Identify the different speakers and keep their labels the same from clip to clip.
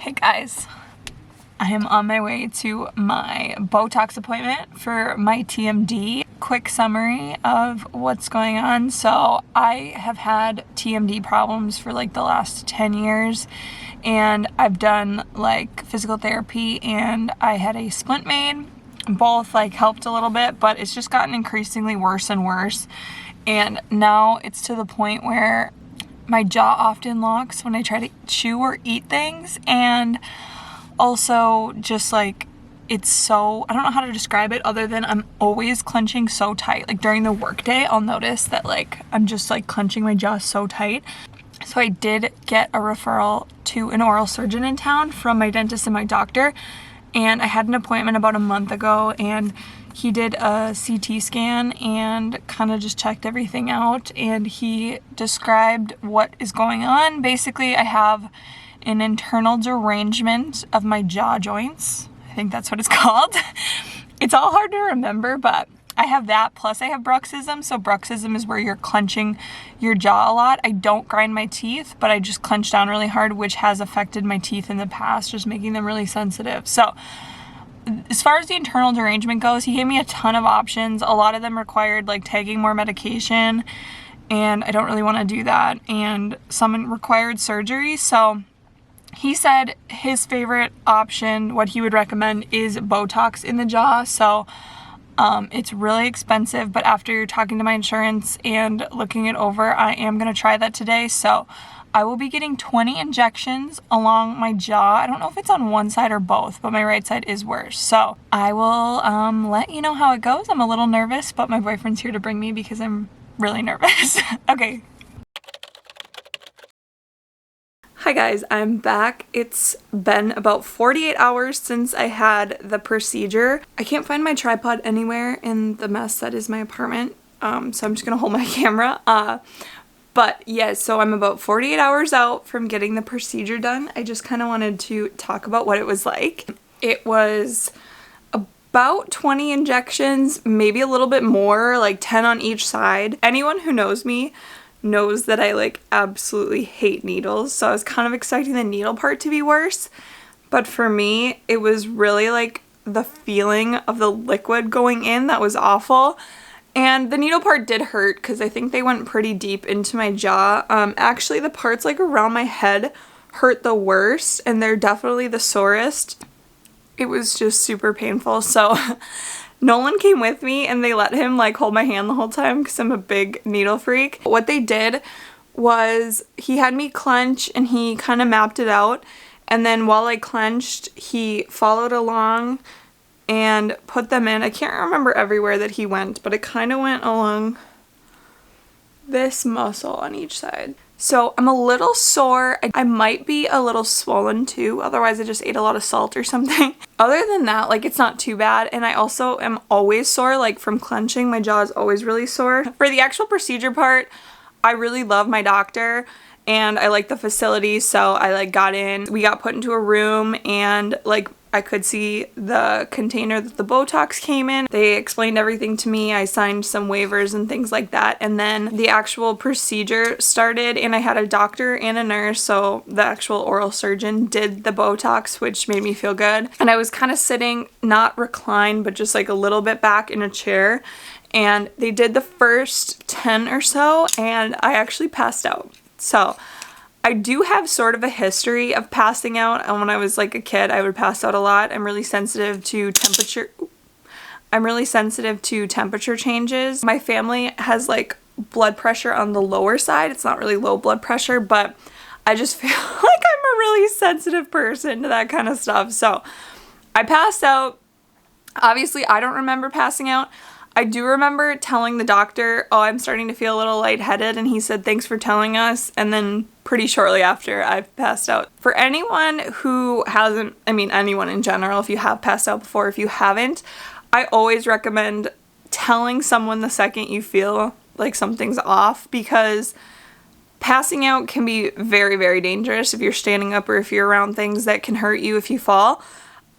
Speaker 1: Hey guys, I am on my way to my Botox appointment for my TMD. Quick summary of what's going on. So I have had TMD problems for like the last 10 years and I've done like physical therapy and I had a splint made. Both like helped a little bit, but it's just gotten increasingly worse and worse. And now it's to the point where my jaw often locks when I try to chew or eat things, and also just like it's so, I don't know how to describe it other than I'm always clenching so tight. Like during the workday, I'll notice that like I'm just like clenching my jaw so tight. So I did get a referral to an oral surgeon in town from my dentist and my doctor, and I had an appointment about a month ago, and he did a CT scan and kind of just checked everything out, and he described what is going on. Basically, I have an internal derangement of my jaw joints. I think that's what it's called. It's all hard to remember, but I have that, plus I have bruxism. So bruxism is where you're clenching your jaw a lot. I don't grind my teeth, but I just clench down really hard, which has affected my teeth in the past, just making them really sensitive. So as far as the internal derangement goes, he gave me a ton of options. A lot of them required like taking more medication, and I don't really want to do that. And some required surgery. So he said his favorite option, what he would recommend, is Botox in the jaw. So it's really expensive, but after talking to my insurance and looking it over, I am going to try that today. So I will be getting 20 injections along my jaw. I don't know if it's on one side or both, but my right side is worse. So I will let you know how it goes. I'm a little nervous, but my boyfriend's here to bring me because I'm really nervous. Okay. Hi guys, I'm back. It's been about 48 hours since I had the procedure. I can't find my tripod anywhere in the mess that is my apartment, so I'm just gonna hold my camera. But yeah, so I'm about 48 hours out from getting the procedure done. I just kind of wanted to talk about what it was like. It was about 20 injections, maybe a little bit more, like 10 on each side. Anyone who knows me knows that I like absolutely hate needles, so I was kind of expecting the needle part to be worse, but for me it was really like the feeling of the liquid going in that was awful. And the needle part did hurt because I think they went pretty deep into my jaw. Actually the parts like around my head hurt the worst, and they're definitely the sorest. It was just super painful. So Nolan came with me and they let him like hold my hand the whole time because I'm a big needle freak. What they did was he had me clench and he kind of mapped it out, and then while I clenched he followed along and put them in. I can't remember everywhere that he went, but it kind of went along this muscle on each side. So I'm a little sore. I might be a little swollen too, otherwise I just ate a lot of salt or something. Other than that, like it's not too bad, and I also am always sore, like from clenching. My jaw is always really sore. For the actual procedure part, I really love my doctor and I like the facility, so I like got in. We got put into a room and like I could see the container that the Botox came in. They explained everything to me. I signed some waivers and things like that. And then the actual procedure started, and I had a doctor and a nurse. So the actual oral surgeon did the Botox, which made me feel good. And I was kind of sitting, not reclined, but just like a little bit back in a chair. And they did the first 10 or so, and I actually passed out. So I do have sort of a history of passing out, and when I was like a kid I would pass out a lot. I'm really sensitive to temperature changes. My family has like blood pressure on the lower side. It's not really low blood pressure, but I just feel like I'm a really sensitive person to that kind of stuff. So I passed out. Obviously I don't remember passing out. I do remember telling the doctor, oh, I'm starting to feel a little lightheaded, and he said, thanks for telling us, and then pretty shortly after I passed out. For anyone who hasn't, I mean anyone in general, if you have passed out before, if you haven't, I always recommend telling someone the second you feel like something's off, because passing out can be very, very dangerous if you're standing up or if you're around things that can hurt you if you fall.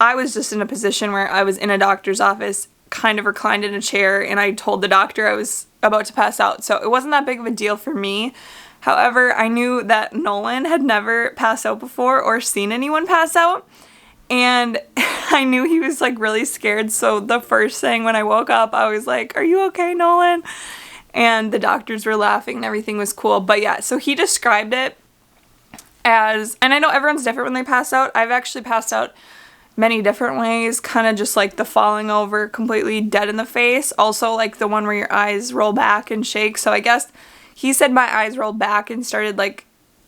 Speaker 1: I was just in a position where I was in a doctor's office, kind of reclined in a chair, and I told the doctor I was about to pass out, so it wasn't that big of a deal for me. However, I knew that Nolan had never passed out before or seen anyone pass out. And I knew he was like really scared. So the first thing when I woke up, I was like, "Are you okay, Nolan?" And the doctors were laughing and everything was cool. But yeah, so he described it as, and I know everyone's different when they pass out. I've actually passed out many different ways, kind of just like the falling over completely dead in the face. Also like the one where your eyes roll back and shake. So I guess he said my eyes rolled back and started like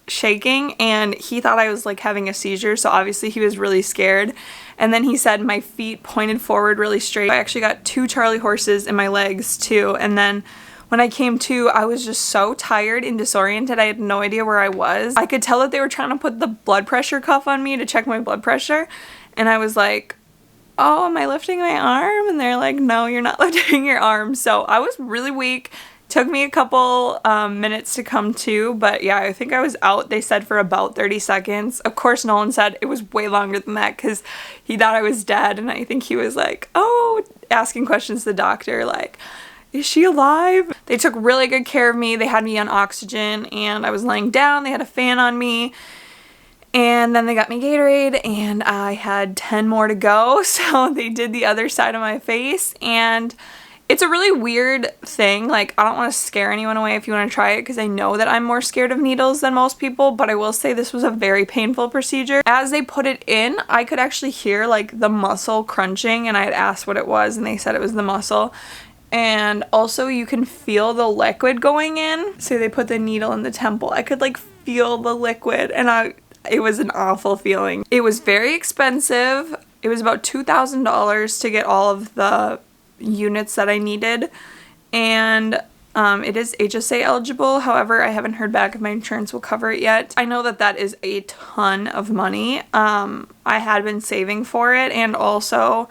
Speaker 1: shaking, and he thought I was like having a seizure, so obviously he was really scared. And then he said my feet pointed forward really straight. I actually got 2 Charlie horses in my legs too, and then when I came to, I was just so tired and disoriented. I had no idea where I was. I could tell that they were trying to put the blood pressure cuff on me to check my blood pressure, and I was like, "Oh, am I lifting my arm?" And they're like, "No, you're not lifting your arm." So I was really weak. Took me a couple minutes to come to, but yeah, I think I was out, they said, for about 30 seconds. Of course, Nolan said it was way longer than that because he thought I was dead, and I think he was like, oh, asking questions to the doctor, like, "Is she alive?" They took really good care of me. They had me on oxygen, and I was laying down. They had a fan on me, and then they got me Gatorade, and I had 10 more to go, so they did the other side of my face, and it's a really weird thing. Like, I don't want to scare anyone away if you want to try it, because I know that I'm more scared of needles than most people, but I will say this was a very painful procedure. As they put it in, I could actually hear like the muscle crunching, and I had asked what it was, and they said it was the muscle. And also you can feel the liquid going in. So they put the needle in the temple. I could like feel the liquid, and it was an awful feeling. It was very expensive. It was about $2,000 to get all of the units that I needed, and it is HSA eligible. However, I haven't heard back if my insurance will cover it yet. I know that that is a ton of money. I had been saving for it, and also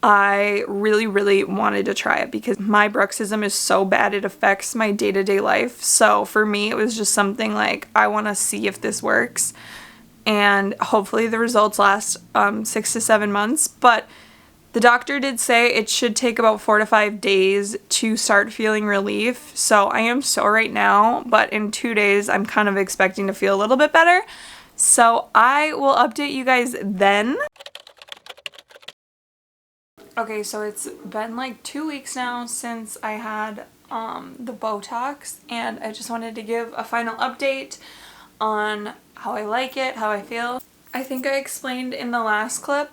Speaker 1: I really wanted to try it because my bruxism is so bad it affects my day-to-day life. So for me, it was just something like, I want to see if this works, and hopefully the results last 6 to 7 months. But the doctor did say it should take about 4 to 5 days to start feeling relief. So I am sore right now, but in 2 days I'm kind of expecting to feel a little bit better. So I will update you guys then. Okay, so it's been like 2 weeks now since I had the Botox, and I just wanted to give a final update on how I like it, how I feel. I think I explained in the last clip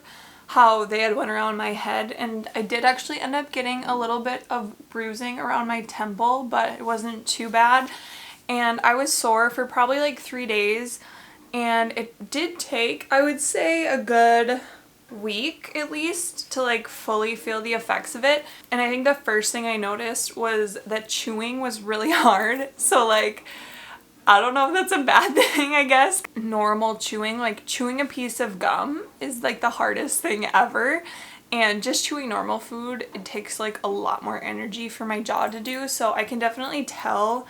Speaker 1: how they had went around my head, and I did actually end up getting a little bit of bruising around my temple, but it wasn't too bad. And I was sore for probably like 3 days, and it did take, I would say, a good week at least to like fully feel the effects of it. And I think the first thing I noticed was that chewing was really hard. So like, I don't know if that's a bad thing, I guess. Normal chewing, like chewing a piece of gum is like the hardest thing ever. And just chewing normal food, it takes like a lot more energy for my jaw to do. So I can definitely tell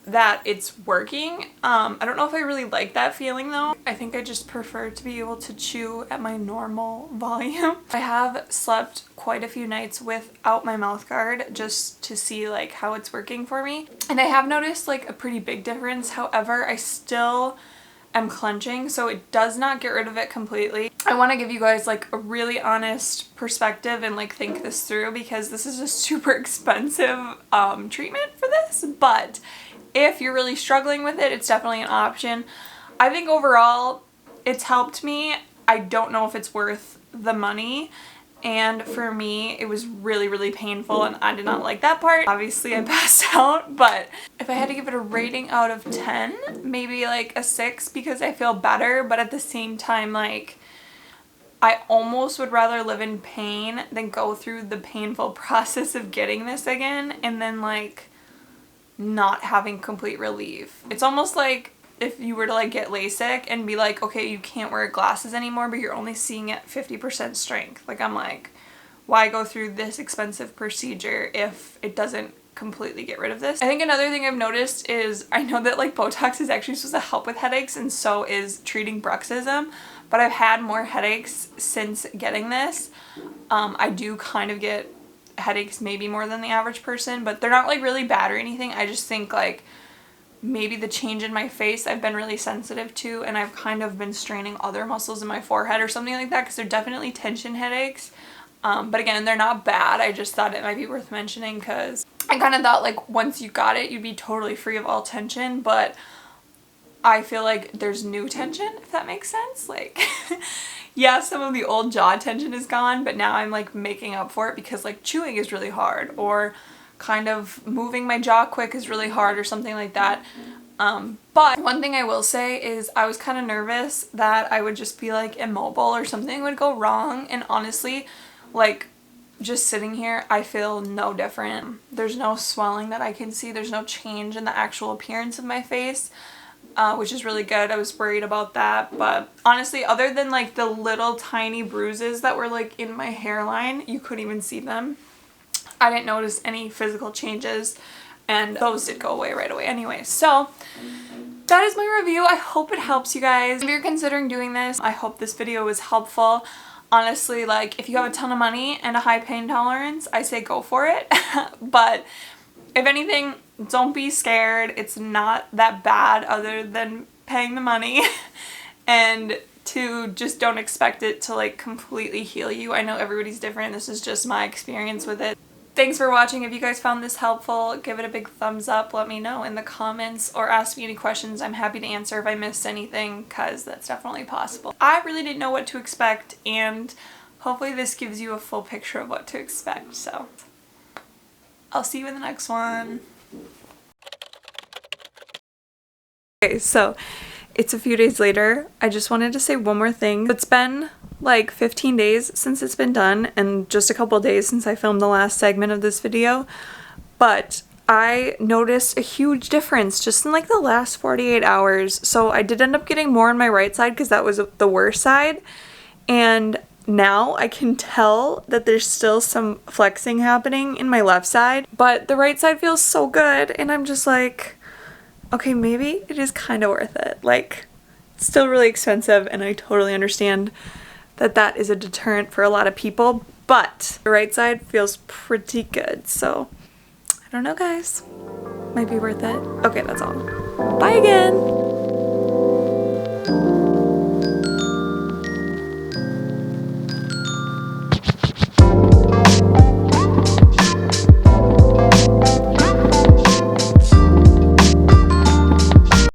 Speaker 1: that it's working. I don't know if I really like that feeling though. I think I just prefer to be able to chew at my normal volume. I have slept quite a few nights without my mouth guard just to see like how it's working for me. And I have noticed like a pretty big difference. However, I still am clenching, so it does not get rid of it completely. I want to give you guys like a really honest perspective and like think this through, because this is a super expensive treatment for this, but if you're really struggling with it, it's definitely an option. I think overall it's helped me. I don't know if it's worth the money, and for me it was really painful, and I did not like that part. Obviously I passed out, but if I had to give it a rating out of 10, maybe like a 6, because I feel better, but at the same time like I almost would rather live in pain than go through the painful process of getting this again and then like not having complete relief. It's almost like if you were to like get LASIK and be like, okay, you can't wear glasses anymore, but you're only seeing at 50% strength. Like, I'm like, why go through this expensive procedure if it doesn't completely get rid of this? I think another thing I've noticed is, I know that like Botox is actually supposed to help with headaches, and so is treating bruxism, but I've had more headaches since getting this. I do kind of get headaches maybe more than the average person, but they're not like really bad or anything. I just think like maybe the change in my face I've been really sensitive to, and I've kind of been straining other muscles in my forehead or something like that, because they're definitely tension headaches. But again, they're not bad. I just thought it might be worth mentioning because I kind of thought like once you got it, you'd be totally free of all tension, but I feel like there's new tension, if that makes sense. Like, yeah, some of the old jaw tension is gone, but now I'm like making up for it because like chewing is really hard, or kind of moving my jaw quick is really hard, or something like that. But one thing I will say is I was kind of nervous that I would just be like immobile or something would go wrong, and honestly, like just sitting here, I feel no different. There's no swelling that I can see. There's no change in the actual appearance of my face, which is really good. I was worried about that, but honestly, other than like the little tiny bruises that were like in my hairline, you couldn't even see them. I didn't notice any physical changes, and those did go away right away anyway. So that is my review. I hope it helps you guys. If you're considering doing this, I hope this video was helpful. Honestly, like if you have a ton of money and a high pain tolerance, I say go for it. But if anything, don't be scared. It's not that bad other than paying the money. And just don't expect it to like completely heal you. I know everybody's different. This is just my experience with it. Thanks for watching. If you guys found this helpful, give it a big thumbs up. Let me know in the comments or ask me any questions. I'm happy to answer if I missed anything, because that's definitely possible. I really didn't know what to expect, and hopefully this gives you a full picture of what to expect. So I'll see you in the next one. Okay, so it's a few days later. I just wanted to say one more thing. It's been like 15 days since it's been done, and just a couple days since I filmed the last segment of this video, but I noticed a huge difference just in like the last 48 hours. So I did end up getting more on my right side because that was the worst side, and now I can tell that there's still some flexing happening in my left side, but the right side feels so good, and I'm just like, okay, maybe it is kind of worth it. Like, it's still really expensive, and I totally understand that that is a deterrent for a lot of people, but the right side feels pretty good. So I don't know, guys, might be worth it. Okay, that's all. Bye again.